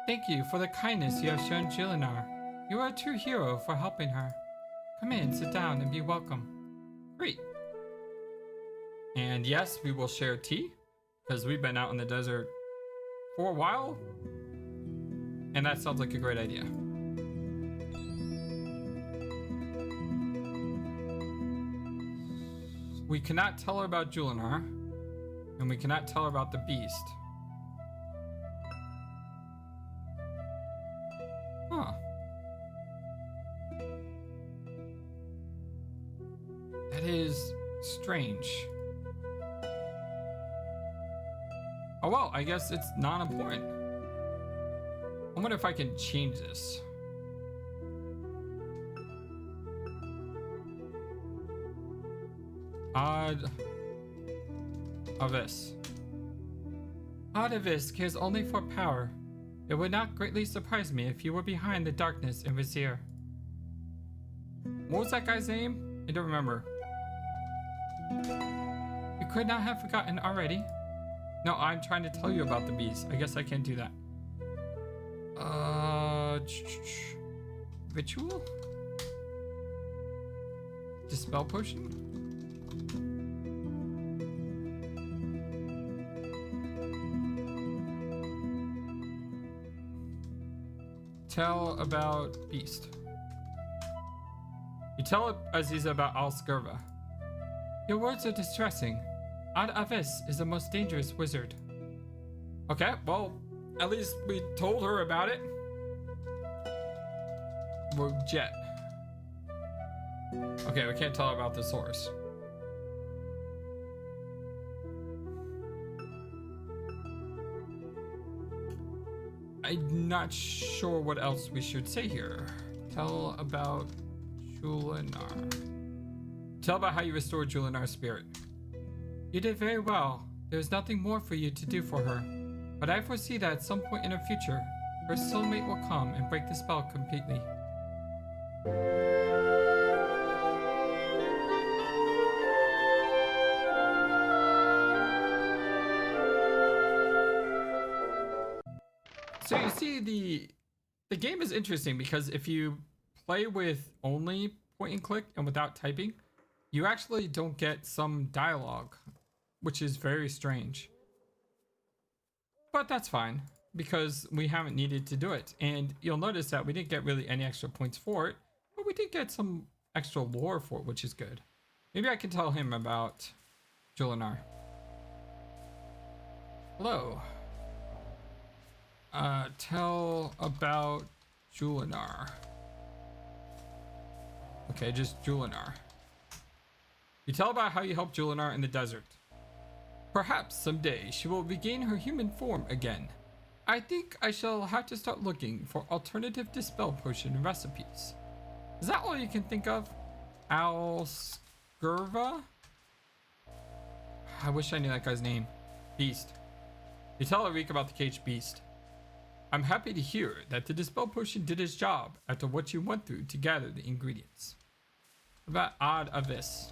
Thank you for the kindness you have shown Julinar. You are a true hero for helping her. Come in, sit down, and be welcome. Great. And yes, we will share tea, because we've been out in the desert for a while, and that sounds like a great idea. We cannot tell her about Julinar, and we cannot tell her about the beast. Huh. That is strange. Oh well, I guess it's not important. I wonder if I can change this. Odd Avis cares only for power. It would not greatly surprise me if you were behind the darkness in Rasier. What was that guy's name? I don't remember. You could not have forgotten already. No, I'm trying to tell you about the beast. I guess I can't do that. Ritual? Dispel potion? Tell about beast. You tell Aziza about Alskurva. Your words are distressing. Ad Avis is the most dangerous wizard. Okay, well, at least we told her about it. Rogue Jet. Okay, we can't tell her about this horse. I'm not sure what else we should say here. Tell about Julinar. Tell about how you restored Julinar's spirit. You did very well. There's nothing more for you to do for her. But I foresee that at some point in her future, her soulmate will come and break the spell completely. So you see, the game is interesting because if you play with only point and click and without typing, you actually don't get some dialogue, which is very strange. But that's fine because we haven't needed to do it. And you'll notice that we didn't get really any extra points for it, but we did get some extra lore for it, which is good. Maybe I can tell him about Julinar. Hello. Tell about Julinar. Okay, just Julinar. You tell about how you helped Julinar in the desert. Perhaps someday she will regain her human form again. I think I shall have to start looking for alternative dispel potion recipes. Is that all you can think of? Alskurva? I wish I knew that guy's name. Beast. You tell Arik about the caged beast. I'm happy to hear that the dispel potion did its job after what you went through to gather the ingredients. About Odd Avis.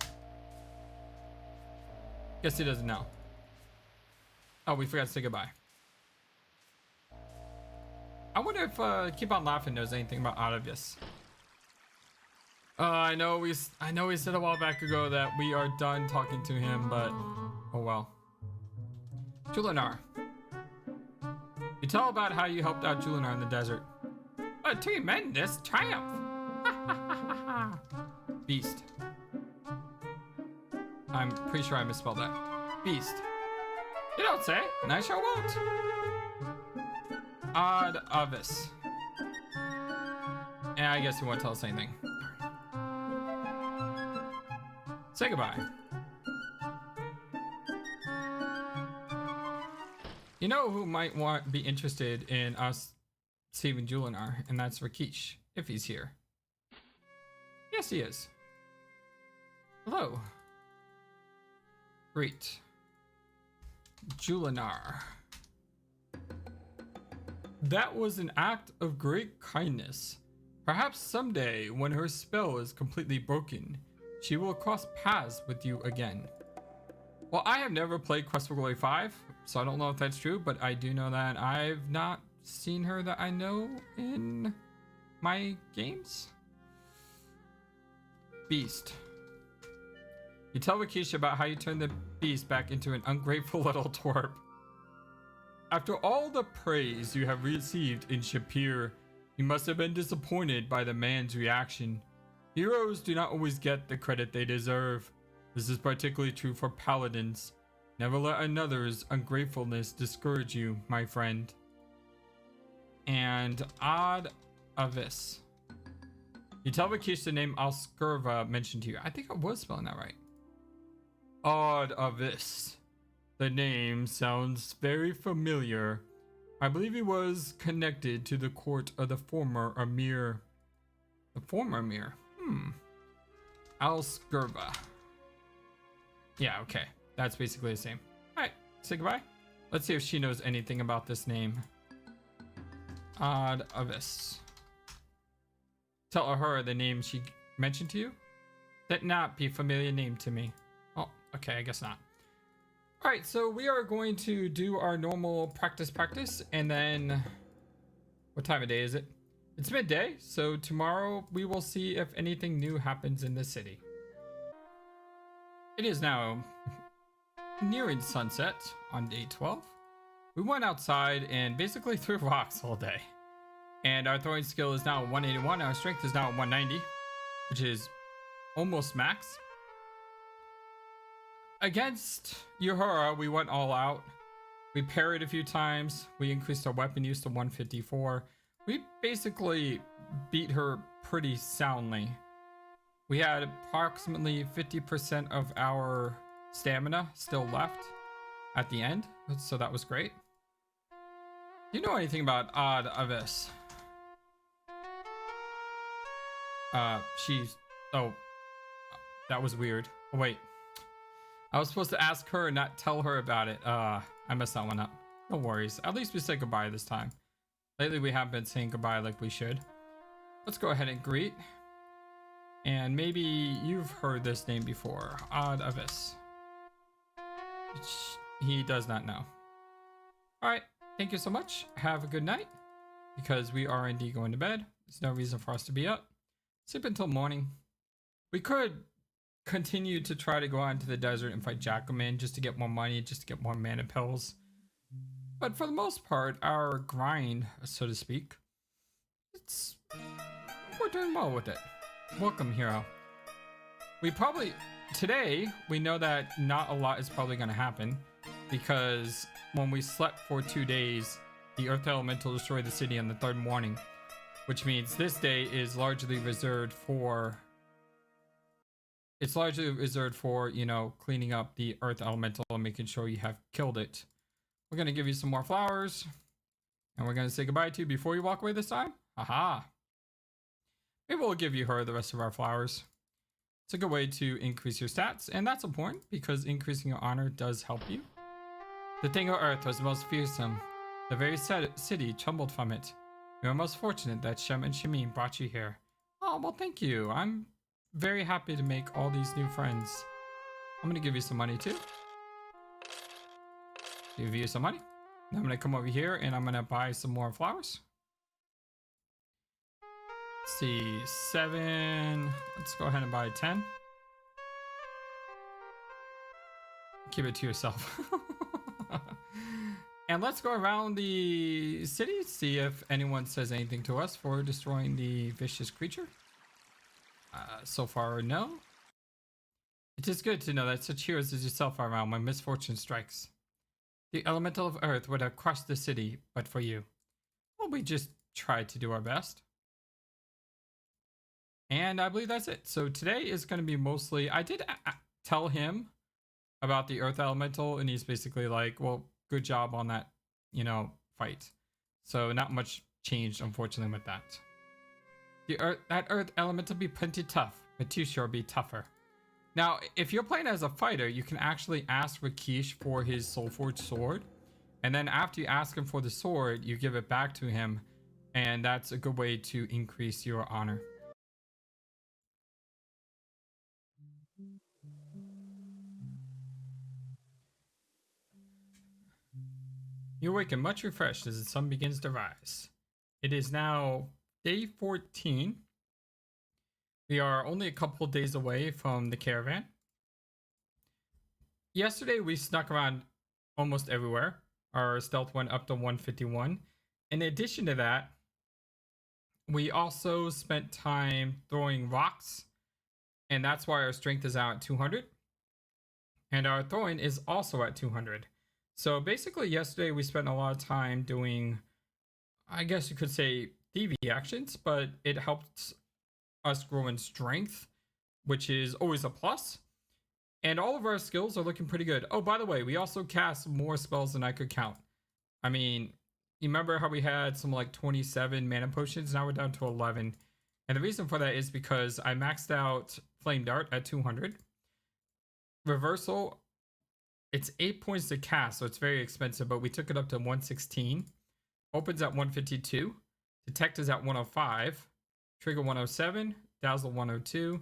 Guess he doesn't know. Oh, we forgot to say goodbye. I wonder if Keep On Laughing knows anything about Odd Avis. I know we said a while back ago that we are done talking to him, but oh well. Julinar. You tell about how you helped out Julinar in the desert. A tremendous triumph! Beast. I'm pretty sure I misspelled that. Beast. You don't say, and I sure won't. Odd Avis. Yeah, I guess you won't tell us anything. Say goodbye. You know who might be interested in us saving Julinar, and that's Rakesh, if he's here. Yes, he is. Hello. Great. Julinar. That was an act of great kindness. Perhaps someday, when her spell is completely broken, she will cross paths with you again. Well, I have never played Quest for Glory 5, so I don't know if that's true, but I do know that I've not seen her that I know in my games. Beast. You tell Rakisha about how you turned the beast back into an ungrateful little twerp. After all the praise you have received in Shapier, you must have been disappointed by the man's reaction. Heroes do not always get the credit they deserve. This is particularly true for paladins. Never let another's ungratefulness discourage you, my friend. And Odd Avis. You tell Rakish the name Alskurva mentioned to you. I think I was spelling that right. Odd Avis. The name sounds very familiar. I believe he was connected to the court of the former Emir. The former Emir? Alskurva. Yeah, okay. That's basically the same. Alright, say goodbye. Let's see if she knows anything about this name. Odd Avis. Tell her the name she mentioned to you? That not be familiar name to me. Oh, okay, I guess not. Alright, so we are going to do our normal practice, and then... What time of day is it? It's midday, so tomorrow we will see if anything new happens in the city. It is now nearing sunset on day 12. We went outside and basically threw rocks all day. And our throwing skill is now 181. Our strength is now 190, which is almost max. Against Uhura, we went all out. We parried a few times. We increased our weapon use to 154. We basically beat her pretty soundly. We had approximately 50% of our stamina still left at the end, so that was great. Do you know anything about Odd Avis? Oh, that was weird. Oh, wait. I was supposed to ask her and not tell her about it. I messed that one up. No worries. At least we said goodbye this time. Lately, we have been saying goodbye like we should. Let's go ahead and greet. And maybe you've heard this name before. Odd Avis. He does not know. Alright, thank you so much. Have a good night. Because we are indeed going to bed. There's no reason for us to be up. Sleep until morning. We could continue to try to go out into the desert and fight Jackalman just to get more money, just to get more mana pills. But for the most part, our grind, so to speak, we're doing well with it. Welcome, hero. Today, we know that not a lot is probably going to happen because when we slept for 2 days, the Earth Elemental destroyed the city on the third morning, which means this day is largely reserved for, you know, cleaning up the Earth Elemental and making sure you have killed it. We're going to give you some more flowers, and we're going to say goodbye to you before you walk away this time. Aha. Maybe we'll give you her the rest of our flowers. It's a good way to increase your stats, and that's important because increasing your honor does help you. The thing of Earth was most fearsome. The very city trembled from it. We are most fortunate that Shem and Shamin brought you here. Oh, well, thank you. I'm very happy to make all these new friends. I'm going to give you some money, too. Give you some money. Now I'm going to come over here, and I'm going to buy some more flowers. Let's see, 7. Let's go ahead and buy 10. Keep it to yourself. And let's go around the city, see if anyone says anything to us for destroying the vicious creature. So far, no. It is good to know that such heroes as yourself are around when misfortune strikes. The elemental of Earth would have crushed the city, but for you. Well, we just tried to do our best. And I believe that's it. So today is going to be mostly... I did tell him about the Earth Elemental, and he's basically like, well, good job on that, you know, fight. So not much changed, unfortunately, with that. That Earth Elemental be plenty tough, but too sure be tougher. Now, if you're playing as a fighter, you can actually ask Rakish for his Soulforged sword. And then after you ask him for the sword, you give it back to him. And that's a good way to increase your honor. You awaken much refreshed as the sun begins to rise. It is now day 14. We are only a couple days away from the caravan. Yesterday we snuck around almost everywhere. Our stealth went up to 151. In addition to that, we also spent time throwing rocks, and that's why our strength is out at 200. And our throwing is also at 200. So basically yesterday we spent a lot of time doing, I guess you could say, thievery actions, but it helped us grow in strength, which is always a plus. And all of our skills are looking pretty good. Oh, by the way, we also cast more spells than I could count. I mean, you remember how we had some like 27 mana potions? Now we're down to 11. And the reason for that is because I maxed out Flame Dart at 200. Reversal, it's 8 points to cast, so it's very expensive, but we took it up to 116. Opens at 152. Detect is at 105. Trigger 107. Dazzle 102.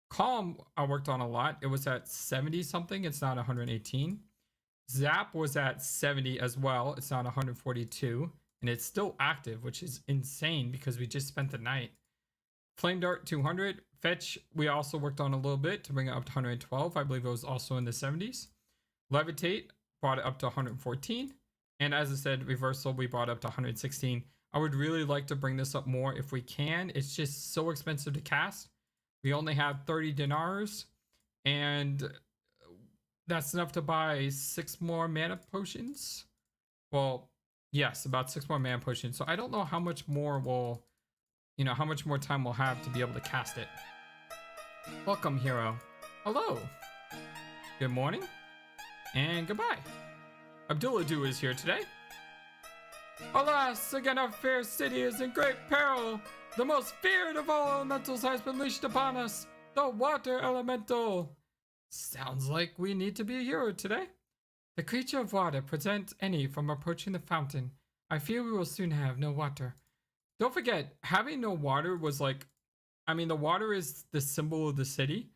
Calm I worked on a lot. It was at 70 something. It's not 118. Zap was at 70 as well. It's not 142. And it's still active, which is insane because we just spent the night. Flame Dart 200. Fetch we also worked on a little bit to bring it up to 112. I believe it was also in the 70s. Levitate brought it up to 114. And as I said, Reversal we brought up to 116. I would really like to bring this up more if we can. It's just so expensive to cast. We only have 30 dinars, and that's enough to buy 6 more mana potions. Well, yes, about 6 more mana potions. So I don't know how much more we'll, how much more time we'll have to be able to cast it. Welcome, hero. Hello. Good morning. And goodbye. Abdullah is here today. Alas, again our fair city is in great peril. The most feared of all elementals has been leashed upon us, the water elemental. Sounds like we need to be a hero today. The creature of water prevents any from approaching the fountain. I fear we will soon have no water. Don't forget, having no water was like, the water is the symbol of the city.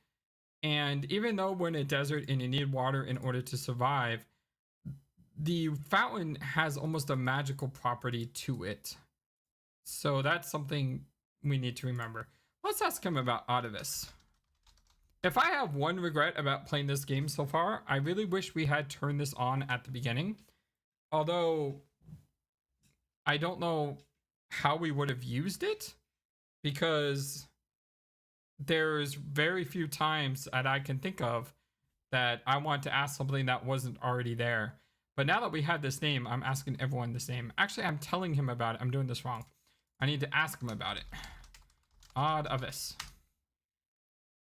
And even though we're in a desert and you need water in order to survive, the fountain has almost a magical property to it. So that's something we need to remember. Let's ask him about Artemis. If I have one regret about playing this game so far, I really wish we had turned this on at the beginning. Although, I don't know how we would have used it, because there's very few times that I can think of that I want to ask something that wasn't already there. But now that we have this name, I'm asking everyone this name. Actually, I'm telling him about it. I'm doing this wrong. I need to ask him about it. Odd Avis.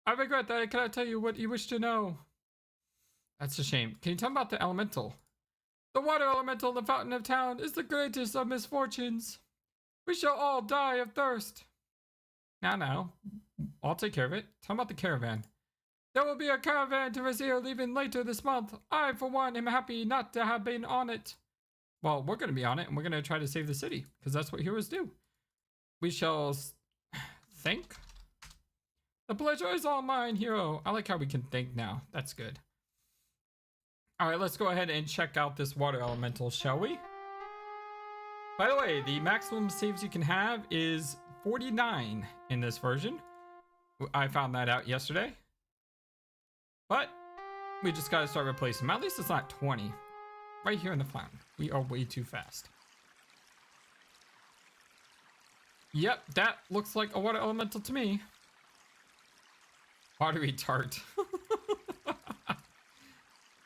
I regret that I cannot tell you what you wish to know. That's a shame. Can you tell me about the elemental? The water elemental in the fountain of town is the greatest of misfortunes. We shall all die of thirst. Now, I'll take care of it. Tell me about the caravan. There will be a caravan to Rasier leaving later this month. I, for one, am happy not to have been on it. Well, we're going to be on it, and we're going to try to save the city, because that's what heroes do. We shall think. The pleasure is all mine, hero. I like how we can think now. That's good. All right, let's go ahead and check out this water elemental, shall we? By the way, the maximum saves you can have is 49 in this version. I found that out yesterday. But we just got to start replacing them. At least it's not 20. Right here in the fountain. We are way too fast. Yep, that looks like a water elemental to me. Watery tart.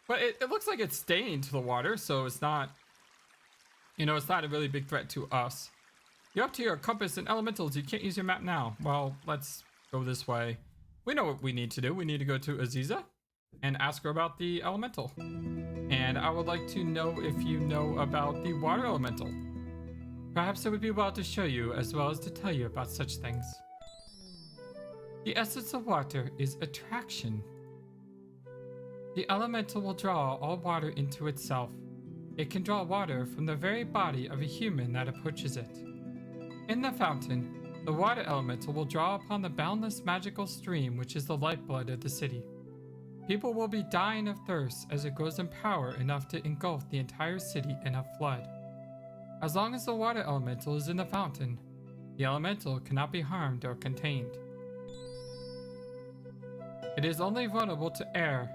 But it looks like it's staying to the water, so it's not, it's not a really big threat to us. You're up to your compass and elementals. You can't use your map now. Well, let's go this way. We know what we need to do. We need to go to Aziza and ask her about the elemental. And I would like to know if you know about the water elemental. Perhaps it would be well to show you as well as to tell you about such things. The essence of water is attraction. The elemental will draw all water into itself. It can draw water from the very body of a human that approaches it. In the fountain, the water elemental will draw upon the boundless magical stream which is the lifeblood of the city. People will be dying of thirst as it grows in power enough to engulf the entire city in a flood. As long as the water elemental is in the fountain, the elemental cannot be harmed or contained. It is only vulnerable to air.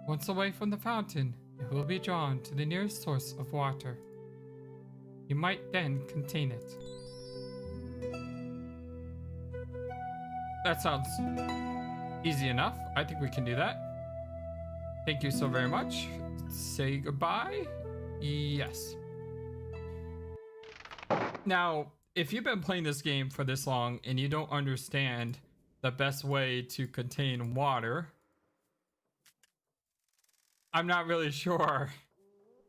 Once away from the fountain, it will be drawn to the nearest source of water. You might then contain it. That sounds easy enough. I think we can do that. Thank you so very much. Say goodbye. Yes. Now, if you've been playing this game for this long and you don't understand the best way to contain water, I'm not really sure,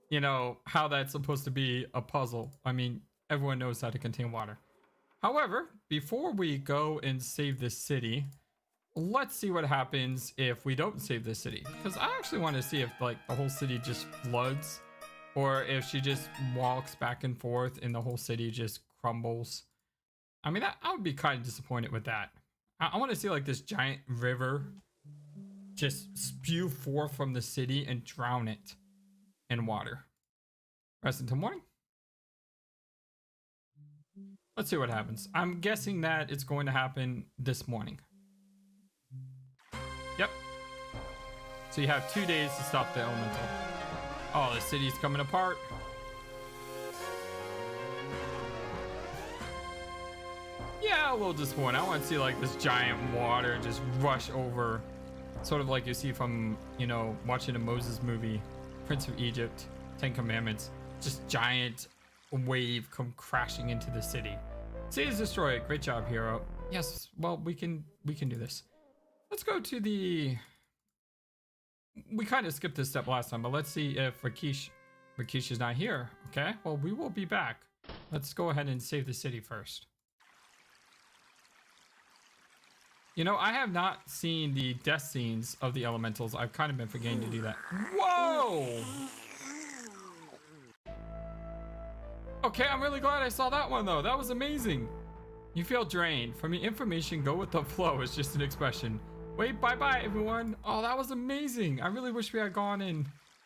you know, how that's supposed to be a puzzle. I mean, everyone knows how to contain water. However, before we go and save this city, let's see what happens if we don't save this city. Because I actually want to see if like the whole city just floods, or if she just walks back and forth and the whole city just crumbles. I mean, I would be kind of disappointed with that. I want to see like this giant river just spew forth from the city and drown it in water. Rest until morning. Let's see what happens. I'm guessing that it's going to happen this morning. Yep. So you have 2 days to stop the elemental. Oh, the city's coming apart. Yeah, a little disappointed. I want to see like this giant water just rush over. Sort of like you see from, you know, watching a Moses movie, Prince of Egypt, 10 Commandments. Just giant wave come crashing into the city. City is destroyed. Great job, hero. Yes, well, we can do this. Let's go to the... We kind of skipped this step last time, but let's see if Rakesh is not here. Okay, well, we will be back. Let's go ahead and save the city first. You know, I have not seen the death scenes of the elementals. I've kind of been forgetting to do that. Whoa! Okay, I'm really glad I saw that one, though. That was amazing. You feel drained. From your information, go with the flow is just an expression. Wait, bye-bye, everyone. Oh, that was amazing. I really wish we had gone and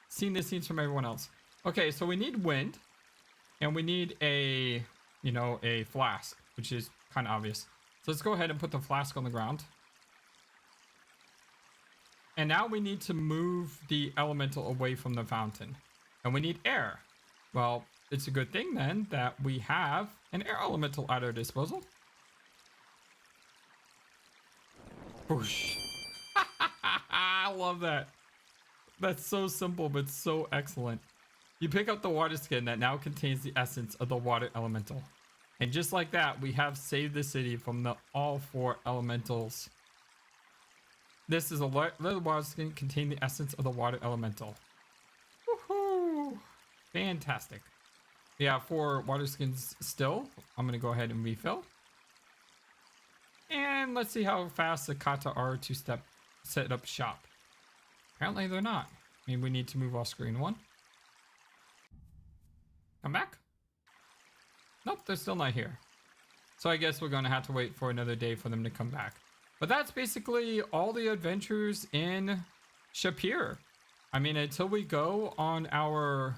seen the scenes from everyone else. Okay, so we need wind. And we need a, you know, a flask, which is kind of obvious. So let's go ahead and put the flask on the ground. And now we need to move the elemental away from the fountain. And we need air. Well, it's a good thing then that we have an air elemental at our disposal. Whoosh. I love that. That's so simple, but so excellent. You pick up the water skin that now contains the essence of the water elemental. And just like that, we have saved the city from all 4 elementals. This is a little water skin containing the essence of the water elemental. Woohoo! Fantastic. We have 4 water skins still. I'm going to go ahead and refill. And let's see how fast the kata are to set up shop. Apparently they're not. Maybe we need to move off screen 1. Come back. Nope, they're still not here. So I guess we're going to have to wait for another day for them to come back. But that's basically all the adventures in Shapier. I mean, until we go on our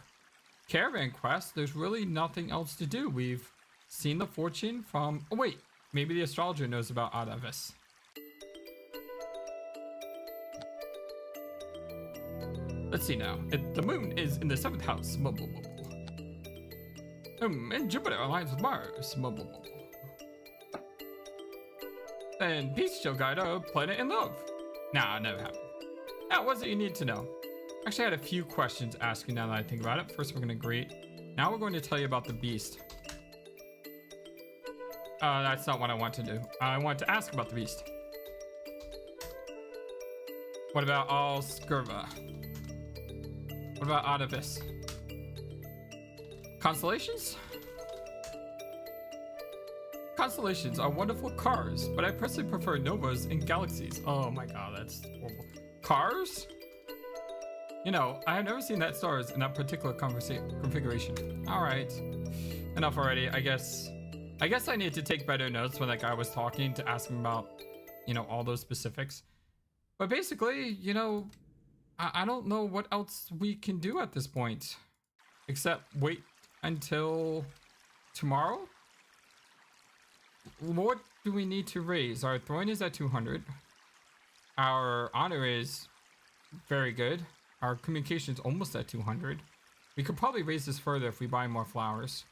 caravan quest, there's really nothing else to do. We've seen the fortune from... Oh, wait. Maybe the astrologer knows about Adavis. Let's see now. The moon is in the 7th house. And Jupiter aligns with Mars. And peace shall guide our planet in love. Nah, never happened. Now, what's it you need to know? Actually, I had a few questions asking now that I think about it. First, we're going to greet. Now we're going to tell you about the beast. That's not what I want to do. I want to ask about the beast. What about all Skirva? What about Adavis? Constellations? Constellations are wonderful cars, but I personally prefer novas and galaxies. Oh my god, that's horrible. Cars? You know, I have never seen that stars in that particular configuration. Alright. Enough already. I guess I need to take better notes when that guy was talking to ask him about, you know, all those specifics. But basically, you know, I don't know what else we can do at this point. Except wait until tomorrow? What do we need to raise? Our throwing is at 200. Our honor is very good. Our communication is almost at 200. We could probably raise this further if we buy more flowers.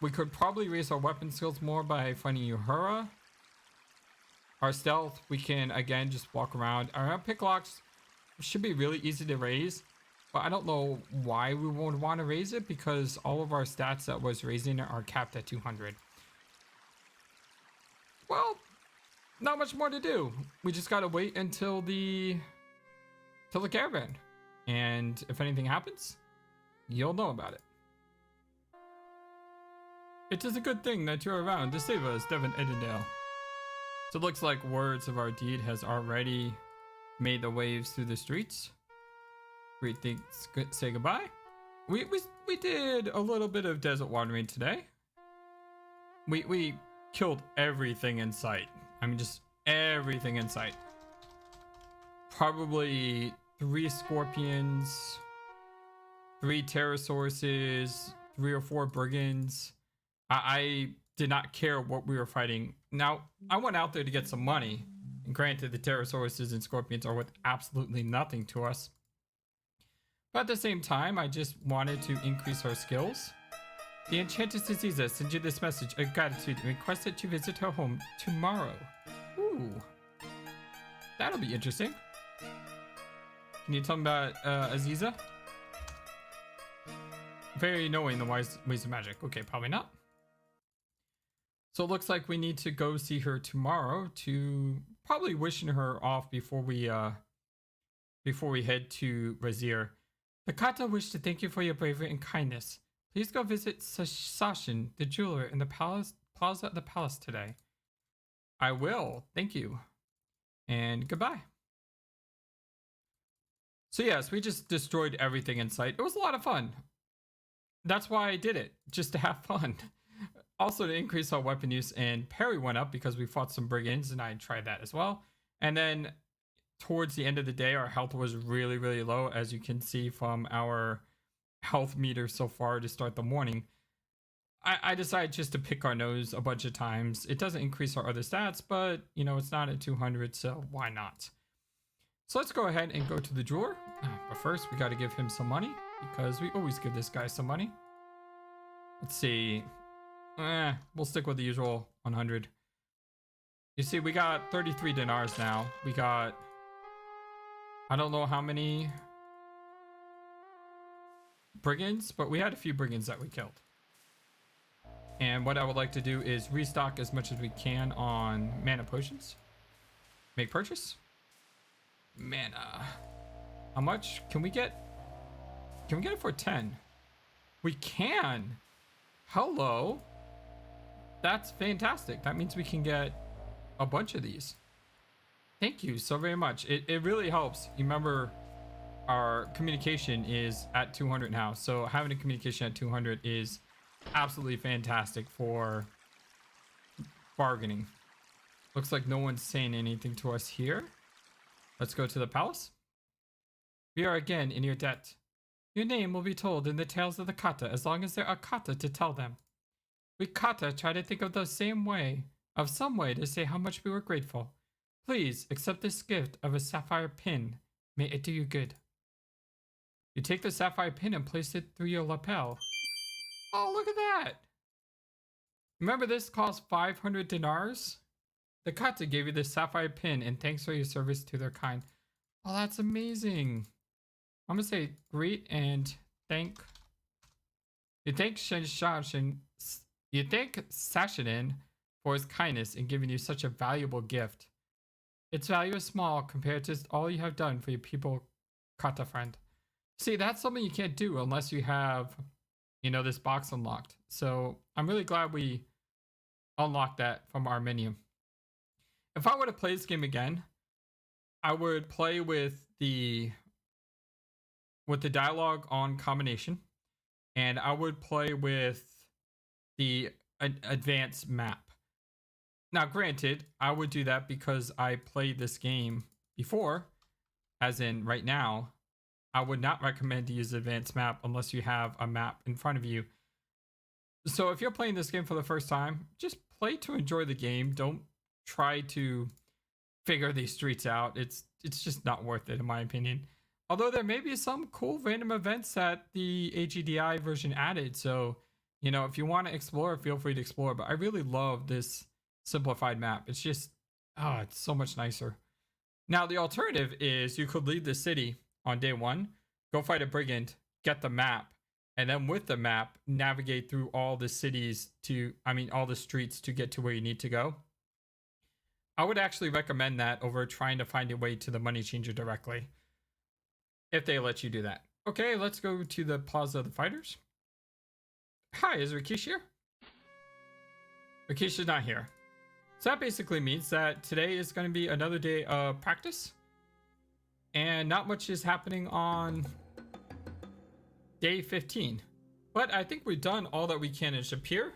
We could probably raise our weapon skills more by finding Uhura. Our stealth, we can again just walk around. Our picklocks should be really easy to raise, but I don't know why we would want to raise it because all of our stats that was raising are capped at 200. Well, not much more to do. We just gotta wait until the caravan, and if anything happens, you'll know about it. It is a good thing that you're around to save us, Devon Aidendale. So it looks like words of our deed has already made the waves through the streets. We think say goodbye. We did a little bit of desert watering today. We killed everything in sight. I mean, just everything in sight. Probably 3 scorpions, 3 pterosauruses, 3 or 4 brigands. I did not care what we were fighting. Now, I went out there to get some money. And granted, the pterosauruses and scorpions are worth absolutely nothing to us. But at the same time, I just wanted to increase our skills. The Enchantress Aziza sends you this message of gratitude and requests that you visit her home tomorrow. Ooh. That'll be interesting. Can you tell me about Aziza? Very knowing the ways of magic. Okay, probably not. So it looks like we need to go see her tomorrow to probably wishing her off before we head to Rasier. The Kata wish to thank you for your bravery and kindness. Please go visit Sashin, the jeweler, in the plaza at the palace today. I will. Thank you. And goodbye. So yes, we just destroyed everything in sight. It was a lot of fun. That's why I did it, just to have fun. Also to increase our weapon use, and parry went up because we fought some brigands and I tried that as well. And then towards the end of the day, our health was really, really low, as you can see from our health meter so far to start the morning. I decided just to pick our nose a bunch of times. It doesn't increase our other stats, but you know, it's not at 200, so why not? So let's go ahead and go to the jeweler. But first, we got to give him some money because we always give this guy some money. Let's see. We'll stick with the usual 100. You see, we got 33 dinars now. We got, I don't know how many brigands, but we had a few brigands that we killed. And what I would like to do is restock as much as we can on mana potions. Make purchase. Mana. How much can we get? Can we get it for 10? We can. Hello. That's fantastic. That means we can get a bunch of these. Thank you so very much. It really helps. You remember our communication is at 200 now. So having a communication at 200 is absolutely fantastic for bargaining. Looks like no one's saying anything to us here. Let's go to the palace. We are again in your debt. Your name will be told in the tales of the kata as long as there are kata to tell them. We kata try to think of some way to say how much we were grateful. Please accept this gift of a sapphire pin. May it do you good. You take the sapphire pin and place it through your lapel. Oh, look at that. Remember, this cost 500 dinars? The kata gave you this sapphire pin and thanks for your service to their kind. Oh, that's amazing. I'm gonna say greet and thank. You thank Sashinin for his kindness in giving you such a valuable gift. Its value is small compared to all you have done for your people, kata friend. See, that's something you can't do unless you have, you know, this box unlocked. So I'm really glad we unlocked that from our menu. If I were to play this game again, I would play with the dialogue on combination, and I would play with the advanced map. Now, granted, I would do that because I played this game before, as in right now, I would not recommend to use the advanced map unless you have a map in front of you. So if you're playing this game for the first time, just play to enjoy the game. Don't try to figure these streets out. It's just not worth it in my opinion. Although there may be some cool random events that the AGDI version added. So, you know, if you want to explore, feel free to explore. But I really love this simplified map. It's just, oh, it's so much nicer. Now, the alternative is you could leave the city on day one, go fight a brigand, get the map, and then with the map, navigate through all the cities all the streets to get to where you need to go. I would actually recommend that over trying to find a way to the money changer directly, if they let you do that. Okay, let's go to the Plaza of the Fighters. Hi, is Rakesh here? Rakesh is not here. So that basically means that today is going to be another day of practice. And not much is happening on day 15. But I think we've done all that we can in Shapier.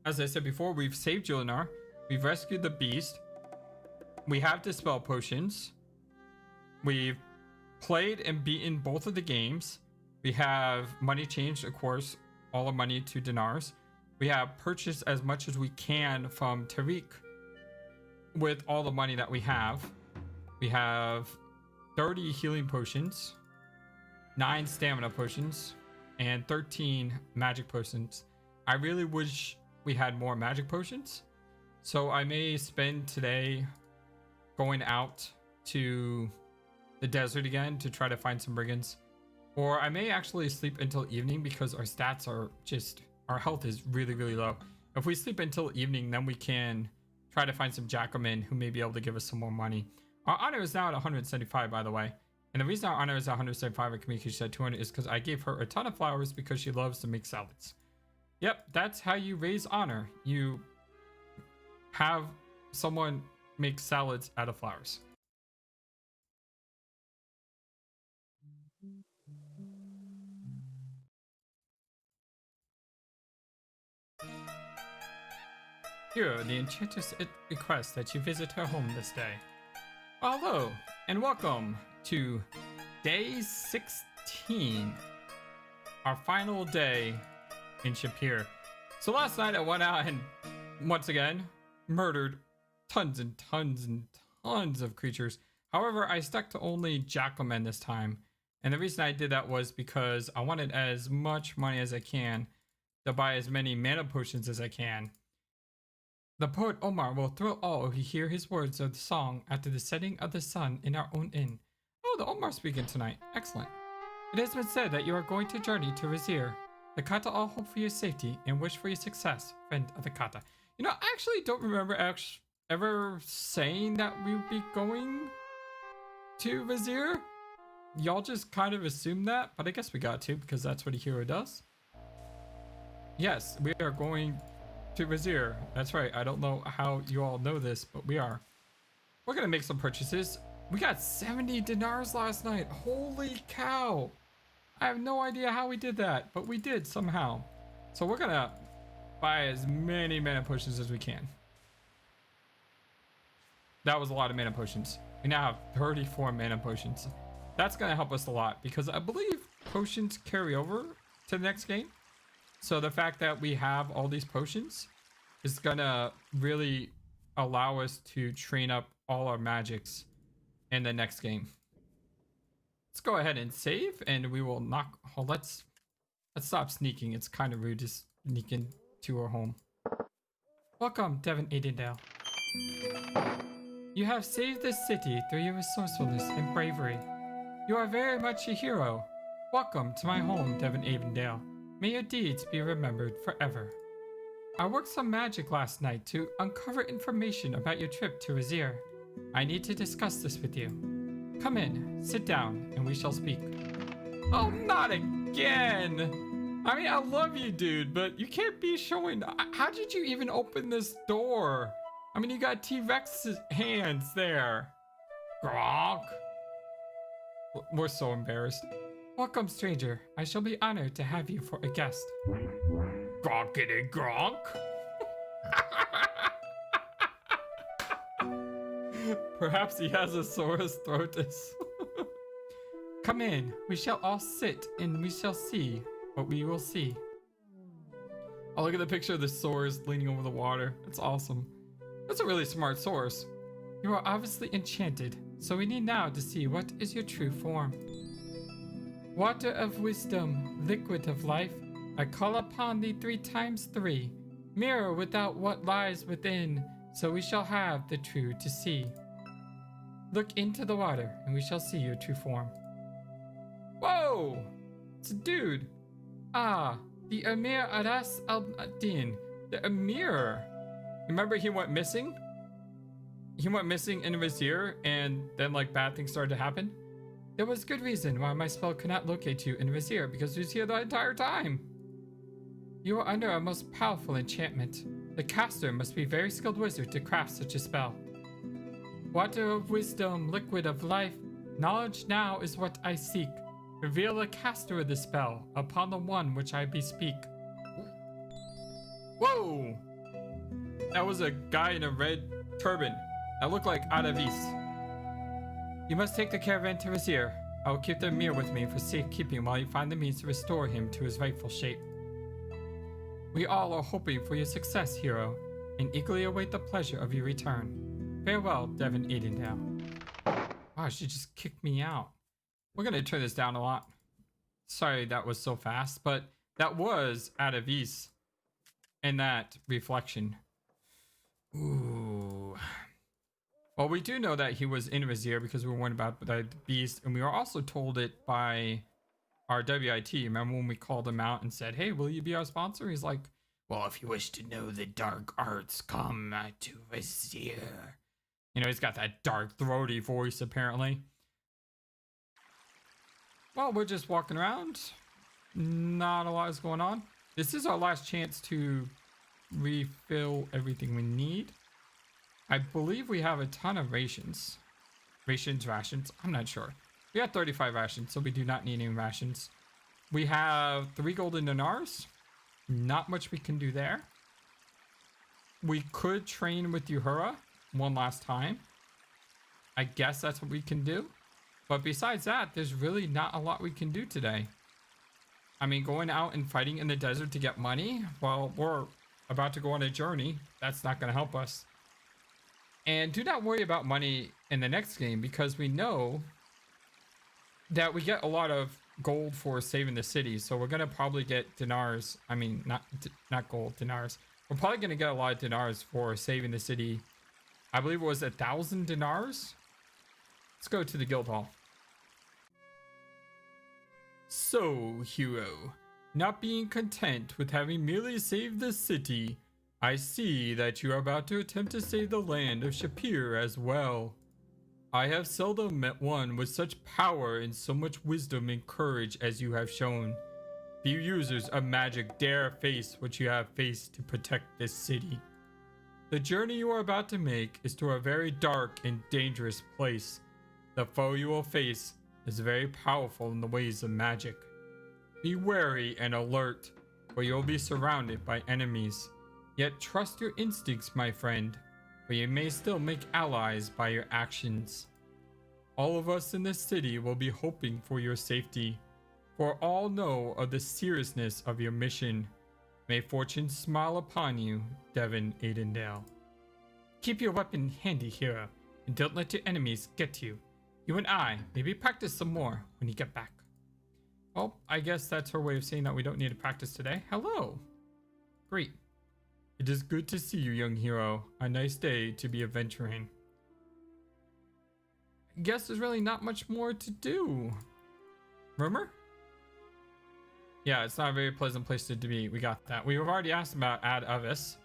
As I said before, we've saved Julinar. We've rescued the beast. We have dispel potions. We've played and beaten both of the games. We have money changed, of course, all our money to dinars. We have purchased as much as we can from Tariq with all the money that we have. We have 30 healing potions, 9 stamina potions, and 13 magic potions. I really wish we had more magic potions. So I may spend today going out to the desert again to try to find some brigands. Or I may actually sleep until evening because our stats are just, our health is really, really low. If we sleep until evening, then we can try to find some Jackalmen who may be able to give us some more money. Our honor is now at 175, by the way. And the reason our honor is at 175 and Kamiki said 200 is because I gave her a ton of flowers because she loves to make salads. Yep, that's how you raise honor. You have someone make salads out of flowers. Here, the enchantress requests that you visit her home this day. Hello, and welcome to day 16, our final day in Shapier. So last night I went out and once again murdered tons and tons and tons of creatures. However, I stuck to only Jackalmen this time. And the reason I did that was because I wanted as much money as I can to buy as many mana potions as I can. The poet Omar will thrill all who hear his words of the song after the setting of the sun in our own inn. Oh, the Omar's speaking tonight. Excellent. It has been said that you are going to journey to Rasier. The Kata all hope for your safety and wish for your success, friend of the Kata. You know, I actually don't remember ever saying that we would be going to Rasier. Y'all just kind of assumed that, but I guess we got to because that's what a hero does. Yes, we are going to Rasier. That's right. I don't know how you all know this, but we are. We're gonna make some purchases. We got 70 dinars last night. Holy cow. I have no idea how we did that, but we did somehow. So we're gonna buy as many mana potions as we can. That was a lot of mana potions. We now have 34 mana potions. That's gonna help us a lot because I believe potions carry over to the next game. So the fact that we have all these potions is gonna really allow us to train up all our magics in the next game. Let's go ahead and save and we will knock. Oh, let's stop sneaking. It's kind of rude to sneak into our home. Welcome, Devon Aidendale. You have saved this city through your resourcefulness and bravery. You are very much a hero. Welcome to my home, Devon Aidendale. May your deeds be remembered forever. I worked some magic last night to uncover information about your trip to Rasier. I need to discuss this with you. Come in, sit down, and we shall speak. Oh, not again! I mean, I love you, dude, but you can't be showing... How did you even open this door? I mean, you got T-Rex's hands there. Gronk. We're so embarrassed. Welcome, stranger. I shall be honored to have you for a guest. Gronkity gronk. Perhaps he has a Saurus throatus. Come in, we shall all sit and we shall see what we will see. Oh, look at the picture of the source leaning over the water. That's awesome. That's a really smart source. You are obviously enchanted, so we need now to see what is your true form. Water of wisdom, liquid of life, I call upon thee 3 times 3. Mirror without what lies within, so we shall have the true to see. Look into the water, and we shall see your true form. Whoa! It's a dude. Ah, the Emir Aras al-Din. The Emir. Remember he went missing? He went missing in Rasier, and then like bad things started to happen? There was good reason why my spell could not locate you in Rasier, because he was here the entire time. You are under a most powerful enchantment. The caster must be a very skilled wizard to craft such a spell. Water of wisdom, liquid of life, knowledge now is what I seek. Reveal the caster of the spell upon the one which I bespeak. Whoa! That was a guy in a red turban. That looked like Adavis. You must take the caravan to Rasier. I will keep the Emir with me for safekeeping while you find the means to restore him to his rightful shape. We all are hoping for your success, hero, and eagerly await the pleasure of your return. Farewell, Devon Aidendale. Wow, she just kicked me out. We're going to turn this down a lot. Sorry that was so fast, but that was Adavis and that reflection. Ooh. Well, we do know that he was in Rasier because we were warned about the beast, and we were also told it by our WIT. Remember when we called him out and said, hey, will you be our sponsor? He's like, well, if you wish to know the dark arts, come to Rasier. You know, he's got that dark, throaty voice, apparently. Well, we're just walking around. Not a lot is going on. This is our last chance to refill everything we need. I believe we have a ton of rations. Rations. I'm not sure. We have 35 rations, so we do not need any rations. We have 3 golden dinars. Not much we can do there. We could train with Uhura one last time. I guess that's what we can do. But besides that, there's really not a lot we can do today. I mean, going out and fighting in the desert to get money, well, we're about to go on a journey. That's not going to help us. And do not worry about money in the next game, because we know that we get a lot of gold for saving the city. So we're going to probably get dinars. I mean, not gold, dinars. We're probably going to get a lot of dinars for saving the city. I believe it was 1,000 dinars. Let's go to the guild hall. So, hero, not being content with having merely saved the city, I see that you are about to attempt to save the land of Shapier as well. I have seldom met one with such power and so much wisdom and courage as you have shown. Few users of magic dare face what you have faced to protect this city. The journey you are about to make is to a very dark and dangerous place. The foe you will face is very powerful in the ways of magic. Be wary and alert, for you will be surrounded by enemies. Yet trust your instincts, my friend, for you may still make allies by your actions. All of us in this city will be hoping for your safety, for all know of the seriousness of your mission. May fortune smile upon you, Devon Aidendale. Keep your weapon handy, hero, and don't let your enemies get to you. You and I maybe practice some more when you get back. Well, I guess that's her way of saying that we don't need to practice today. Hello. Great. It is good to see you, young hero. A nice day to be adventuring. I guess there's really not much more to do. Rumor? Yeah, it's not a very pleasant place to be. We got that. We've already asked about Adavis.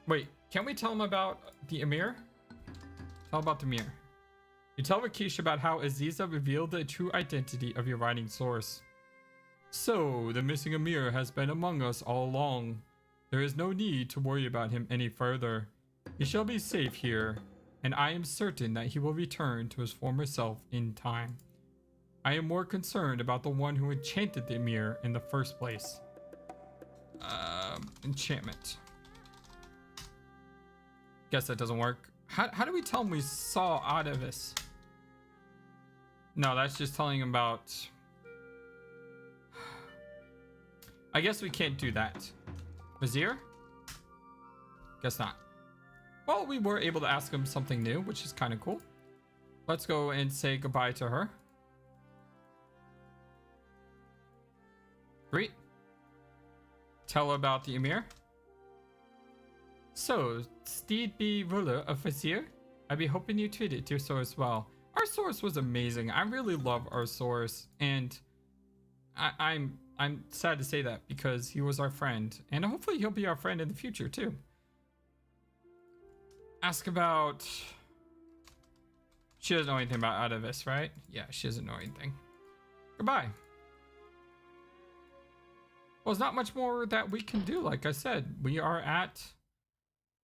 Wait, can we tell him about the Emir? Tell about the Emir. You tell Rakesh about how Aziza revealed the true identity of your writing source. So, the missing Emir has been among us all along. There is no need to worry about him any further. He shall be safe here, and I am certain that he will return to his former self in time. I am more concerned about the one who enchanted the Emir in the first place. Enchantment. Guess that doesn't work. How do we tell him we saw Adavis? No, that's just telling him about... I guess we can't do that. Rasier? Guess not. Well, we were able to ask him something new, which is kind of cool. Let's go and say goodbye to her. Great. Tell her about the Emir. So, Steed be ruler of Rasier? I be hoping you treated your source well. Our source was amazing. I really love our source, and I'm sad to say that because he was our friend, and hopefully he'll be our friend in the future too. Ask about... She doesn't know anything about Adavis, right? Yeah, she doesn't know anything. Goodbye. Well, there's not much more that we can do. Like I said, we are at,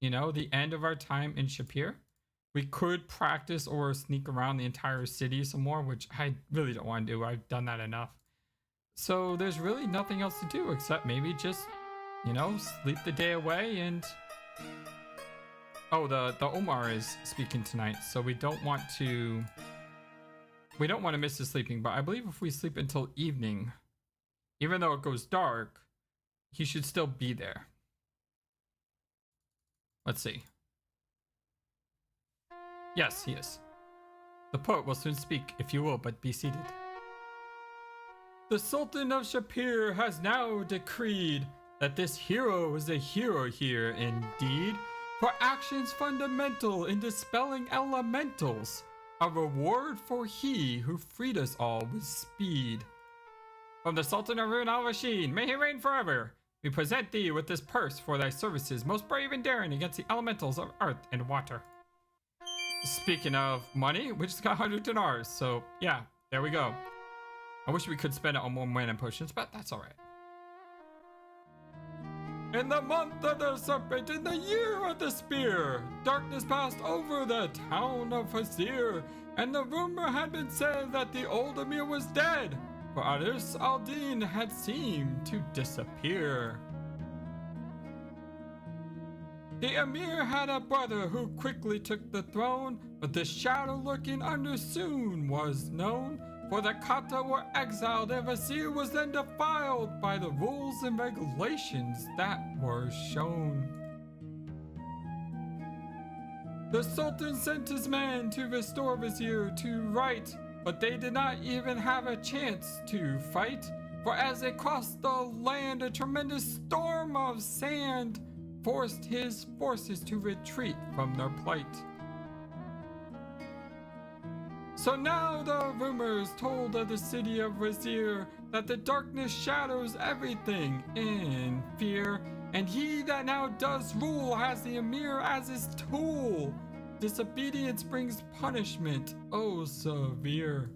you know, the end of our time in Shapier. We could practice or sneak around the entire city some more, which I really don't want to do. I've done that enough. So there's really nothing else to do except maybe just, you know, sleep the day away and... Oh, the Omar is speaking tonight, so we don't want to miss his sleeping, but I believe if we sleep until evening, even though it goes dark, he should still be there. Let's see. Yes, he is. The poet will soon speak, if you will, but be seated. The Sultan of Shapier has now decreed that this hero is a hero here indeed, for actions fundamental in dispelling elementals, a reward for he who freed us all with speed. From the Sultan of Harun al-Rashid, may he reign forever, we present thee with this purse for thy services, most brave and daring against the elementals of earth and water. Speaking of money, we just got 100 dinars, so yeah, there we go. I wish we could spend it on more mana potions, but that's alright. In the month of the serpent, in the year of the spear, darkness passed over the town of Rasier, and the rumor had been said that the old Emir was dead, for Aris al-Din had seemed to disappear. The Emir had a brother who quickly took the throne, but the shadow lurking under soon was known, for the Kata were exiled and Rasier was then defiled by the rules and regulations that were shown. The Sultan sent his men to restore Rasier to right, but they did not even have a chance to fight, for as they crossed the land, a tremendous storm of sand forced his forces to retreat from their plight. So now the rumors told of the city of Rasier that the darkness shadows everything in fear, and he that now does rule has the Emir as his tool. Disobedience brings punishment, oh severe.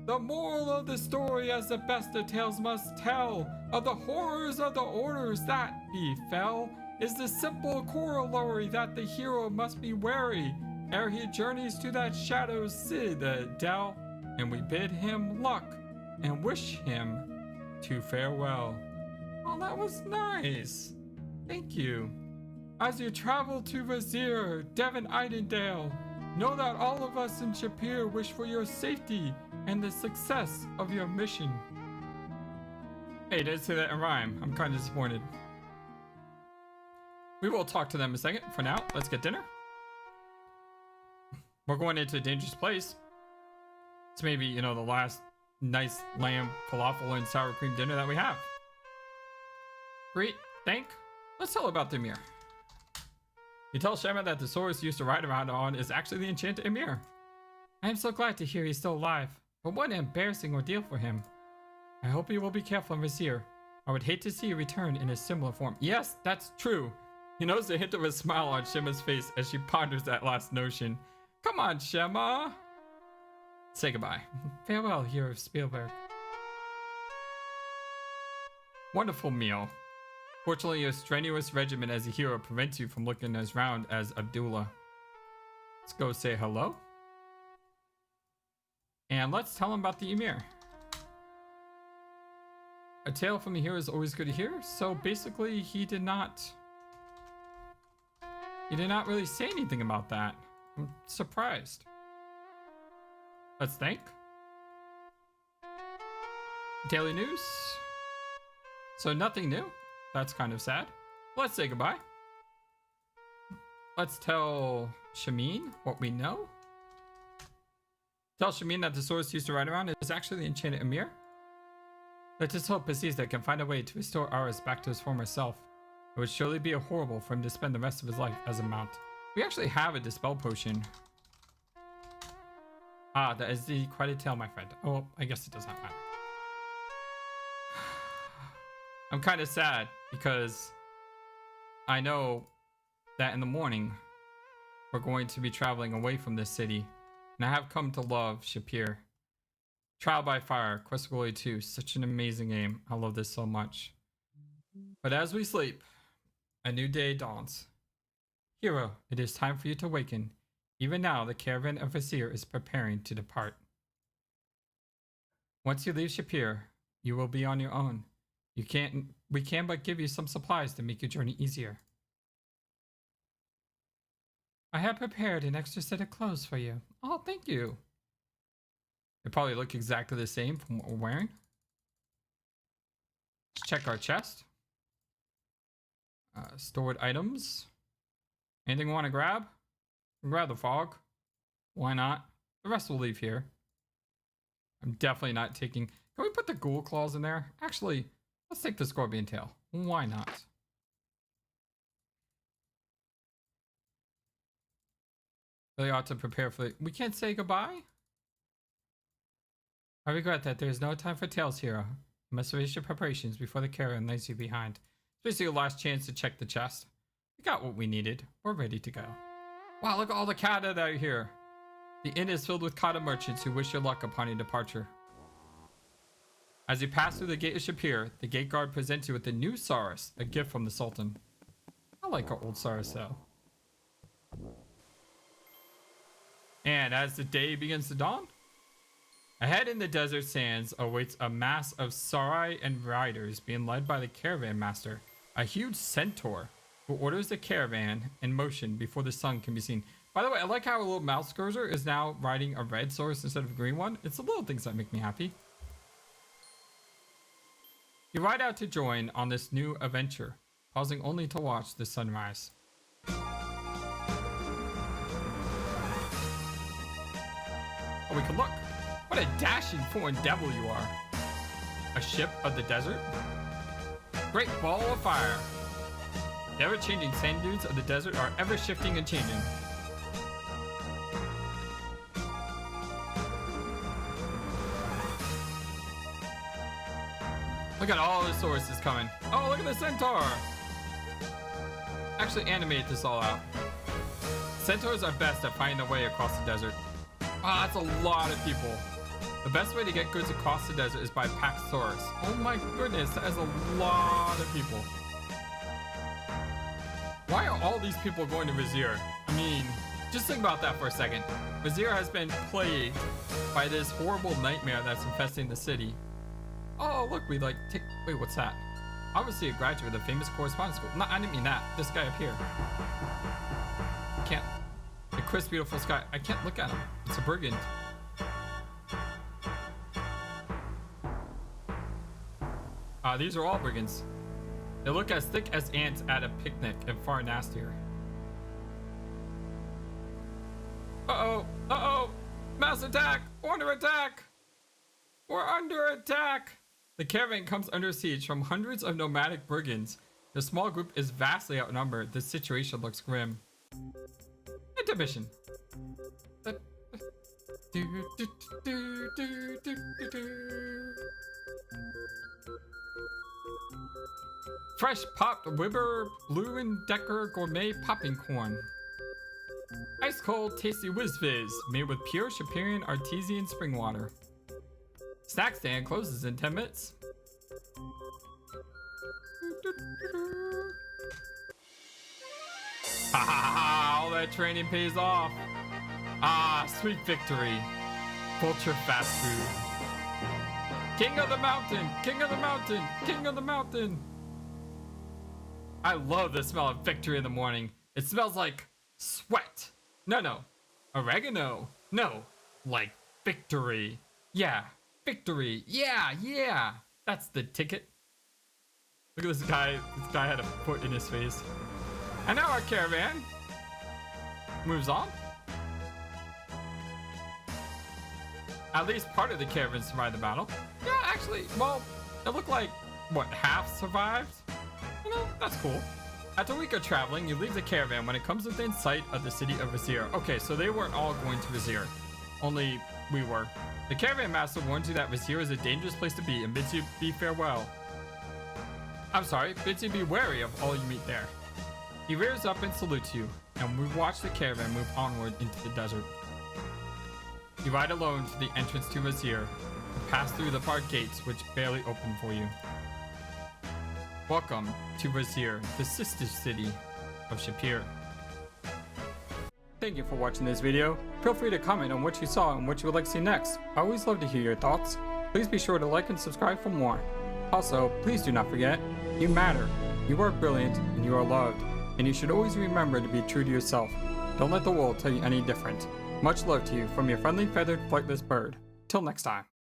The moral of the story, as the best of tales must tell, of the horrors of the orders that befell, is the simple corollary that the hero must be wary ere he journeys to that shadow's citadel, and we bid him luck and wish him to farewell. Oh, that was nice. Thank you. As you travel to Rasier, Devon Aidendale, know that all of us in Shapier wish for your safety and the success of your mission. Hey, didn't say that in rhyme. I'm kind of disappointed. We will talk to them in a second. For now, let's get dinner. We're going into a dangerous place. It's maybe, you know, the last nice lamb falafel and sour cream dinner that we have. Great, thank. Let's tell about the Emir. You tell Shema that the source used to ride around on is actually the enchanted Emir. I am so glad to hear he's still alive, but what an embarrassing ordeal for him. I hope he will be careful in Rasier. I would hate to see you return in a similar form. Yes, that's true. He noticed a hint of a smile on Shema's face as she ponders that last notion. Come on, Shema. Say goodbye. Farewell, hero of Spielburg. Wonderful meal. Fortunately, your strenuous regimen as a hero prevents you from looking as round as Abdullah. Let's go say hello. And let's tell him about the Emir. A tale from a hero is always good to hear. So basically, he did not really say anything about that. I'm surprised. Let's think. Daily news. So nothing new. That's kind of sad. Let's say goodbye. Let's tell Shamin what we know. Tell Shamin that the source used to ride around is actually the enchanted Emir. Let us hope Azizda can find a way to restore Aris back to his former self. It would surely be horrible for him to spend the rest of his life as a mount. We actually have a dispel potion. Ah, that is the quite a tale, my friend. Oh, I guess it does not matter. I'm kind of sad because I know that in the morning we're going to be traveling away from this city, and I have come to love Shapier. Trial by Fire, Quest for Glory 2, such an amazing game. I love this so much. But as we sleep, a new day dawns. Hero, it is time for you to awaken. Even now, the caravan of Rasier is preparing to depart. Once you leave Shapier, you will be on your own. We can but give you some supplies to make your journey easier. I have prepared an extra set of clothes for you. Oh, thank you. They probably look exactly the same from what we're wearing. Let's check our chest. Stored items. Anything we want to grab? Grab the fog. Why not? The rest will leave here. I'm definitely not taking... Can we put the ghoul claws in there? Actually, let's take the scorpion tail. Why not? Really ought to prepare for the... We can't say goodbye? I regret that there is no time for tales, hero. You must finish your preparations before the caravan leaves you behind. It's basically a last chance to check the chest. We got what we needed. We're ready to go. Wow, look at all the kata that are here. The inn is filled with kata merchants who wish you luck upon your departure. As you pass through the gate of Shapier, the gate guard presents you with the new Saurus, a gift from the Sultan. I like our old Saurus though. And as the day begins to dawn, ahead in the desert sands awaits a mass of Sarai and riders being led by the caravan master, a huge centaur who orders the caravan in motion before the sun can be seen. By the way, I like how a little mouse cursor is now riding a red Saurus instead of a green one. It's the little things that make me happy. You ride out to join on this new adventure, pausing only to watch the sunrise. Oh, we can look. What a dashing foreign devil you are. A ship of the desert? Great ball of fire. The ever-changing sand dunes of the desert are ever shifting and changing. Look at all the sources coming. Oh, look at the centaur. Actually animate this all out. Centaurs are best at finding their way across the desert. Ah, that's a lot of people. The best way to get goods across the desert is by Paxsaurus. Oh my goodness, that is a lot of people. Why are all these people going to Rasier? I mean, just think about that for a second. Rasier has been plagued by this horrible nightmare that's infesting the city. Oh, look, we like take... Wait, what's that? Obviously a graduate of the famous correspondence school. No, I didn't mean that. This guy up here. Can't... The crisp, beautiful sky. I can't look at him. It's a brigand. These are all brigands. They look as thick as ants at a picnic and far nastier. Uh-oh. Uh-oh. Mass attack. We're under attack. We're under attack. The caravan comes under siege from hundreds of nomadic brigands. The small group is vastly outnumbered. The situation looks grim. Intermission. Fresh popped Wibber Blue and Decker gourmet popping corn. Ice cold tasty whiz fizz made with pure Shapirian artesian spring water. Snack stand closes in 10 minutes. Ha ha ha! All that training pays off. Ah, sweet victory. Vulture fast food. King of the mountain! King of the mountain! King of the mountain! I love the smell of victory in the morning. It smells like sweat. No. Oregano. No. Like Victory. Yeah, victory. Yeah. That's the ticket. Look at this guy. This guy had a foot in his face. And now our caravan moves on. At least part of the caravan survived the battle. Yeah, actually, well, it looked like, what, half survived? You know, that's cool. After a week of traveling, you leave the caravan when it comes within sight of the city of Rasier. Okay, so they weren't all going to Rasier. Only we were. The caravan master warns you that Rasier is a dangerous place to be and bids you be farewell. I'm sorry, bids you be wary of all you meet there. He rears up and salutes you, and we watch the caravan move onward into the desert. You ride alone to the entrance to Rasier and pass through the park gates which barely open for you. Welcome to Rasier, the sister city of Shapier. Thank you for watching this video. Feel free to comment on what you saw and what you would like to see next. I always love to hear your thoughts. Please be sure to like and subscribe for more. Also, please do not forget, you matter. You are brilliant and you are loved. And you should always remember to be true to yourself. Don't let the world tell you any different. Much love to you from your friendly feathered flightless bird. Till next time.